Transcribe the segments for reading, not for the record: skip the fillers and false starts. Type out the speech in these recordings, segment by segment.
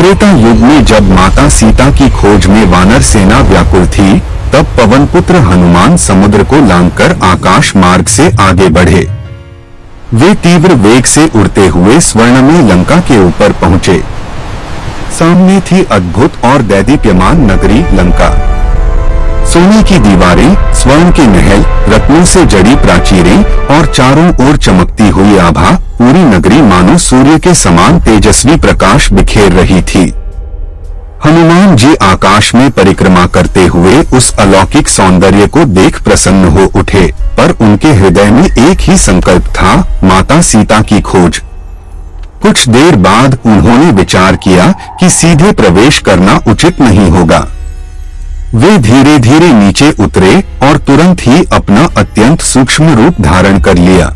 त्रेता युग में जब माता सीता की खोज में वानर सेना व्याकुल थी, तब पवन पुत्र हनुमान समुद्र को लांघकर आकाश मार्ग से आगे बढ़े। वे तीव्र वेग से उड़ते हुए स्वर्णमय लंका के ऊपर पहुंचे। सामने थी अद्भुत और दैदीप्यमान नगरी लंका। सोने की दीवारें, स्वर्ण के महल, रत्नों से जड़ी प्राचीरें और चारों ओर चमकती हुई आभा, पूरी नगरी मानो सूर्य के समान तेजस्वी प्रकाश बिखेर रही थी। हनुमान जी आकाश में परिक्रमा करते हुए उस अलौकिक सौंदर्य को देख प्रसन्न हो उठे, पर उनके हृदय में एक ही संकल्प था, माता सीता की खोज। कुछ देर बाद उन्होंने विचार किया कि सीधे प्रवेश करना उचित नहीं होगा। वे धीरे धीरे नीचे उतरे और तुरंत ही अपना अत्यंत सूक्ष्म रूप धारण कर लिया।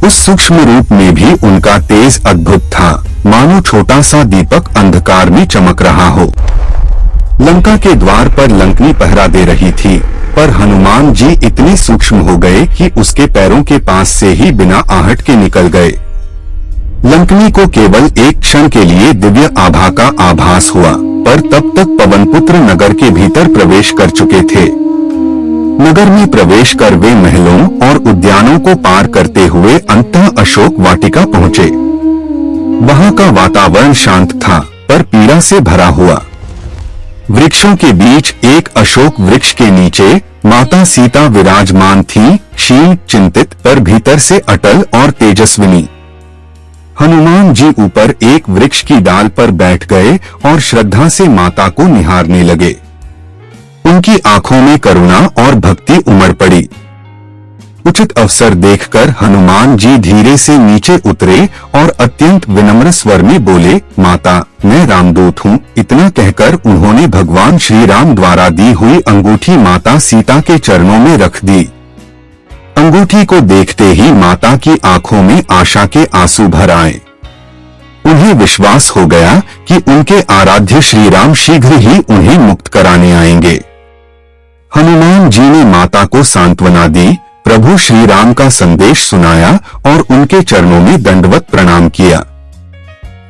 उस सूक्ष्म रूप में भी उनका तेज अद्भुत था, मानो छोटा सा दीपक अंधकार में चमक रहा हो। लंका के द्वार पर लंकनी पहरा दे रही थी, पर हनुमान जी इतने सूक्ष्म हो गए कि उसके पैरों के पास से ही बिना आहट के निकल गए। लंकनी को केवल एक क्षण के लिए दिव्य आभा का आभास हुआ, पर तब तक पवनपुत्र नगर के भीतर प्रवेश कर चुके थे। नगर में प्रवेश कर वे महलों और उद्यानों को पार करते हुए अंततः अशोक वाटिका पहुँचे। वहाँ का वातावरण शांत था, पर पीड़ा से भरा हुआ। वृक्षों के बीच एक अशोक वृक्ष के नीचे माता सीता विराजमान थी, क्षीण, चिंतित, पर भीतर से अटल और तेजस्विनी। हनुमान जी ऊपर एक वृक्ष की डाल पर बैठ गए और श्रद्धा से माता को निहारने लगे। उनकी आंखों में करुणा और भक्ति उमड़ पड़ी। उचित अवसर देखकर हनुमान जी धीरे से नीचे उतरे और अत्यंत विनम्र स्वर में बोले, माता, मैं रामदूत हूँ। इतना कहकर उन्होंने भगवान श्री राम द्वारा दी हुई अंगूठी माता सीता के चरणों में रख दी। अंगूठी को देखते ही माता की आंखों में आशा के आंसू भर आए। उन्हें विश्वास हो गया कि उनके आराध्य श्री राम शीघ्र ही उन्हें मुक्त कराने आएंगे। हनुमान जी ने माता को सांत्वना दी, प्रभु श्री राम का संदेश सुनाया और उनके चरणों में दंडवत प्रणाम किया।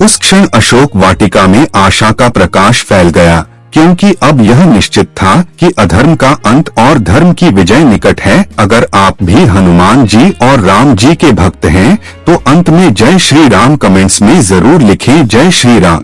उस क्षण अशोक वाटिका में आशा का प्रकाश फैल गया, क्योंकि अब यह निश्चित था कि अधर्म का अंत और धर्म की विजय निकट है। अगर आप भी हनुमान जी और राम जी के भक्त हैं, तो अंत में जय श्री राम कमेंट्स में जरूर लिखें। जय श्री राम।